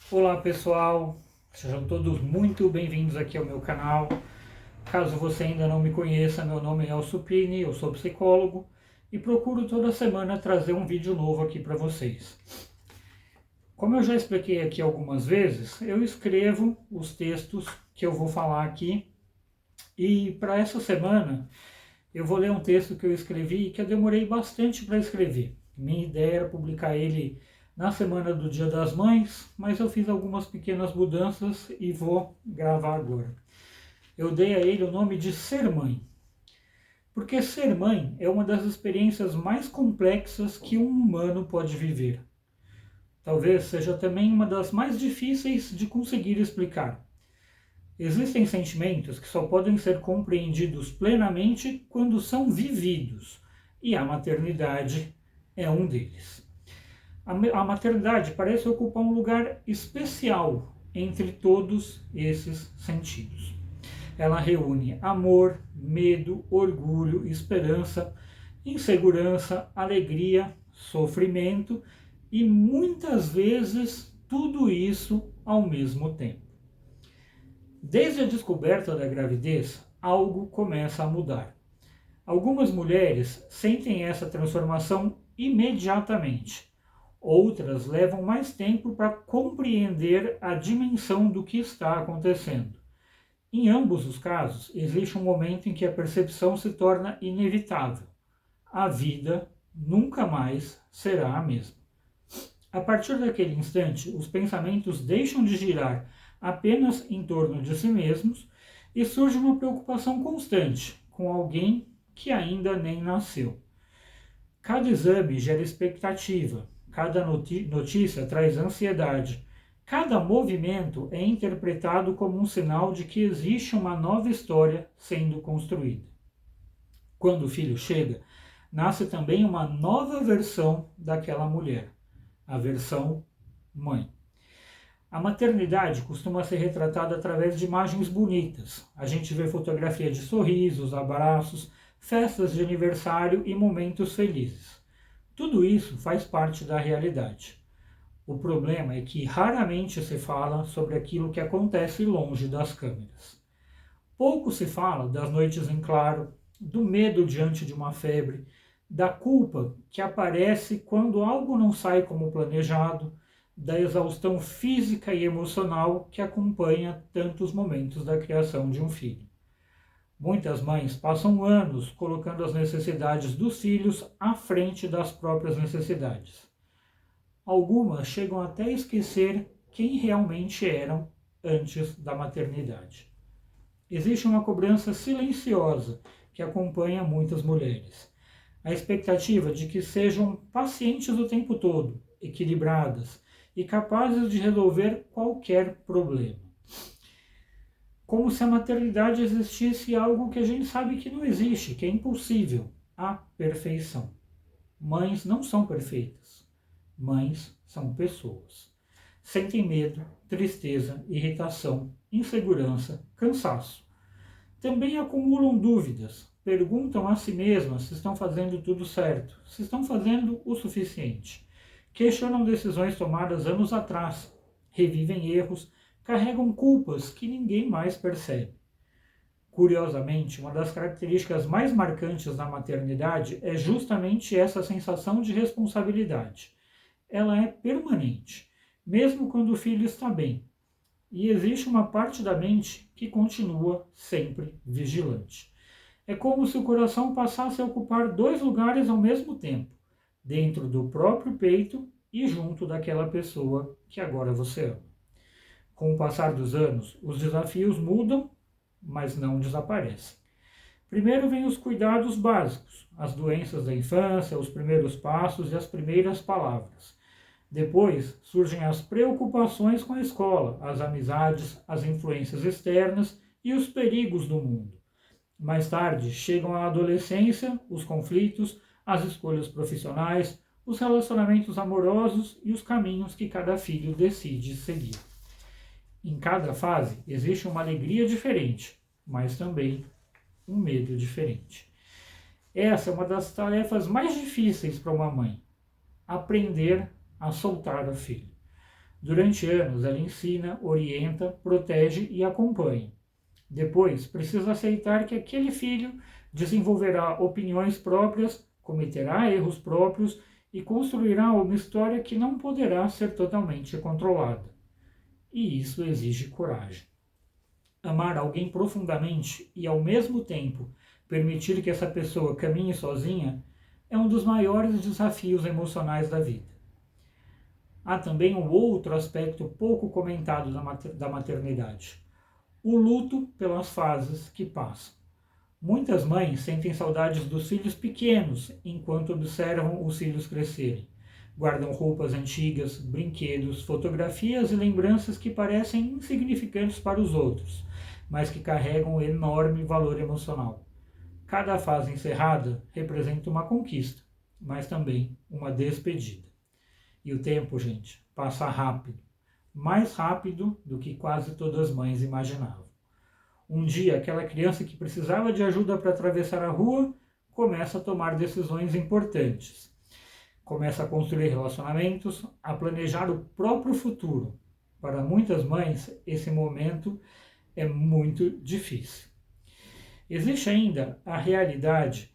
Olá pessoal, sejam todos muito bem-vindos aqui ao meu canal. Caso você ainda não me conheça, meu nome é Elcio Pini, eu sou psicólogo e procuro toda semana trazer um vídeo novo aqui para vocês. Como eu já expliquei aqui algumas vezes, eu escrevo os textos que eu vou falar aqui e para essa semana eu vou ler um texto que eu escrevi e que eu demorei bastante para escrever. Minha ideia era publicar ele na semana do Dia das Mães, mas eu fiz algumas pequenas mudanças e vou gravar agora. Eu dei a ele o nome de Ser Mãe, porque ser mãe é uma das experiências mais complexas que um humano pode viver. Talvez seja também uma das mais difíceis de conseguir explicar. Existem sentimentos que só podem ser compreendidos plenamente quando são vividos, e a maternidade é um deles. A maternidade parece ocupar um lugar especial entre todos esses sentidos. Ela reúne amor, medo, orgulho, esperança, insegurança, alegria, sofrimento e muitas vezes tudo isso ao mesmo tempo. Desde a descoberta da gravidez, algo começa a mudar. Algumas mulheres sentem essa transformação imediatamente. Outras levam mais tempo para compreender a dimensão do que está acontecendo. Em ambos os casos, existe um momento em que a percepção se torna inevitável. A vida nunca mais será a mesma. A partir daquele instante, os pensamentos deixam de girar apenas em torno de si mesmos e surge uma preocupação constante com alguém que ainda nem nasceu. Cada exame gera expectativa, cada notícia traz ansiedade, cada movimento é interpretado como um sinal de que existe uma nova história sendo construída. Quando o filho chega, nasce também uma nova versão daquela mulher, a versão mãe. A maternidade costuma ser retratada através de imagens bonitas. A gente vê fotografia de sorrisos, abraços, festas de aniversário e momentos felizes. Tudo isso faz parte da realidade. O problema é que raramente se fala sobre aquilo que acontece longe das câmeras. Pouco se fala das noites em claro, do medo diante de uma febre, da culpa que aparece quando algo não sai como planejado, da exaustão física e emocional que acompanha tantos momentos da criação de um filho. Muitas mães passam anos colocando as necessidades dos filhos à frente das próprias necessidades. Algumas chegam até a esquecer quem realmente eram antes da maternidade. Existe uma cobrança silenciosa que acompanha muitas mulheres. A expectativa de que sejam pacientes o tempo todo, equilibradas e capazes de resolver qualquer problema. Como se a maternidade existisse algo que a gente sabe que não existe, que é impossível, a perfeição. Mães não são perfeitas. Mães são pessoas. Sentem medo, tristeza, irritação, insegurança, cansaço. Também acumulam dúvidas, perguntam a si mesmas se estão fazendo tudo certo, se estão fazendo o suficiente. Questionam decisões tomadas anos atrás, revivem erros, carregam culpas que ninguém mais percebe. Curiosamente, uma das características mais marcantes da maternidade é justamente essa sensação de responsabilidade. Ela é permanente, mesmo quando o filho está bem. E existe uma parte da mente que continua sempre vigilante. É como se o coração passasse a ocupar dois lugares ao mesmo tempo, dentro do próprio peito e junto daquela pessoa que agora você ama. Com o passar dos anos, os desafios mudam, mas não desaparecem. Primeiro vêm os cuidados básicos, as doenças da infância, os primeiros passos e as primeiras palavras. Depois surgem as preocupações com a escola, as amizades, as influências externas e os perigos do mundo. Mais tarde chegam a adolescência, os conflitos, as escolhas profissionais, os relacionamentos amorosos e os caminhos que cada filho decide seguir. Em cada fase existe uma alegria diferente, mas também um medo diferente. Essa é uma das tarefas mais difíceis para uma mãe: aprender a soltar o filho. Durante anos, ela ensina, orienta, protege e acompanha. Depois, precisa aceitar que aquele filho desenvolverá opiniões próprias, cometerá erros próprios e construirá uma história que não poderá ser totalmente controlada. E isso exige coragem. Amar alguém profundamente e, ao mesmo tempo, permitir que essa pessoa caminhe sozinha é um dos maiores desafios emocionais da vida. Há também um outro aspecto pouco comentado da maternidade: o luto pelas fases que passam. Muitas mães sentem saudades dos filhos pequenos enquanto observam os filhos crescerem. Guardam roupas antigas, brinquedos, fotografias e lembranças que parecem insignificantes para os outros, mas que carregam um enorme valor emocional. Cada fase encerrada representa uma conquista, mas também uma despedida. E o tempo, gente, passa rápido, mais rápido do que quase todas as mães imaginavam. Um dia, aquela criança que precisava de ajuda para atravessar a rua começa a tomar decisões importantes. Começa a construir relacionamentos, a planejar o próprio futuro. Para muitas mães, esse momento é muito difícil. Existe ainda a realidade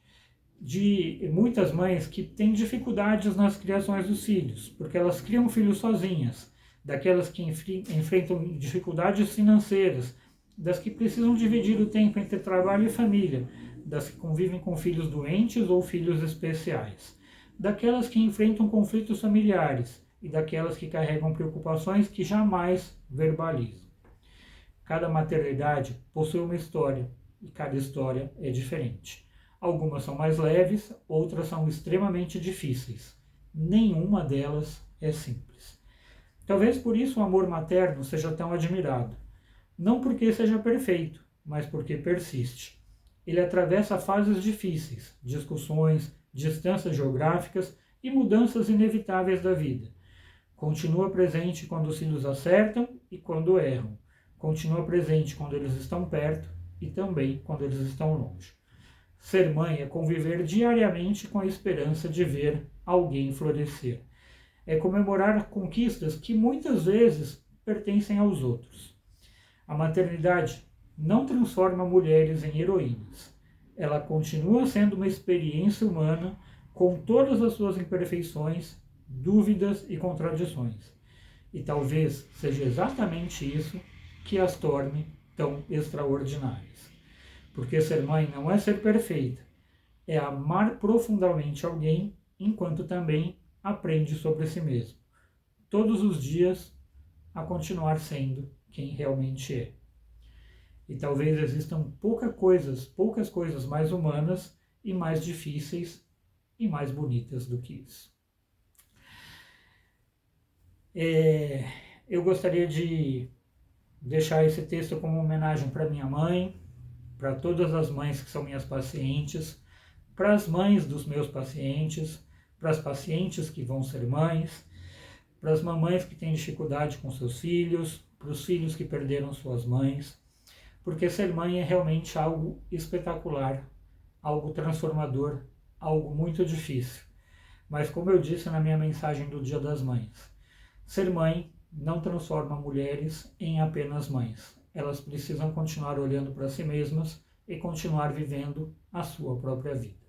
de muitas mães que têm dificuldades nas criações dos filhos, porque elas criam filhos sozinhas, daquelas que enfrentam dificuldades financeiras, das que precisam dividir o tempo entre trabalho e família, das que convivem com filhos doentes ou filhos especiais, daquelas que enfrentam conflitos familiares e daquelas que carregam preocupações que jamais verbalizam. Cada maternidade possui uma história e cada história é diferente. Algumas são mais leves, outras são extremamente difíceis. Nenhuma delas é simples. Talvez por isso o amor materno seja tão admirado. Não porque seja perfeito, mas porque persiste. Ele atravessa fases difíceis, discussões, distâncias geográficas e mudanças inevitáveis da vida. Continua presente quando os filhos acertam e quando erram. Continua presente quando eles estão perto e também quando eles estão longe. Ser mãe é conviver diariamente com a esperança de ver alguém florescer. É comemorar conquistas que muitas vezes pertencem aos outros. A maternidade não transforma mulheres em heroínas. Ela continua sendo uma experiência humana com todas as suas imperfeições, dúvidas e contradições. E talvez seja exatamente isso que as torne tão extraordinárias. Porque ser mãe não é ser perfeita, é amar profundamente alguém enquanto também aprende sobre si mesmo. Todos os dias a continuar sendo quem realmente é. E talvez existam poucas coisas mais humanas e mais difíceis e mais bonitas do que isso. Eu gostaria de deixar esse texto como homenagem para minha mãe, para todas as mães que são minhas pacientes, para as mães dos meus pacientes, para as pacientes que vão ser mães, para as mamães que têm dificuldade com seus filhos, para os filhos que perderam suas mães, porque ser mãe é realmente algo espetacular, algo transformador, algo muito difícil. Mas como eu disse na minha mensagem do Dia das Mães, ser mãe não transforma mulheres em apenas mães. Elas precisam continuar olhando para si mesmas e continuar vivendo a sua própria vida.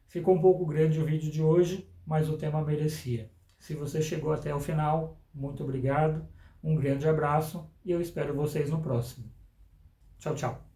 Ficou um pouco grande o vídeo de hoje, mas o tema merecia. Se você chegou até o final, muito obrigado, um grande abraço e eu espero vocês no próximo. Tchau, tchau.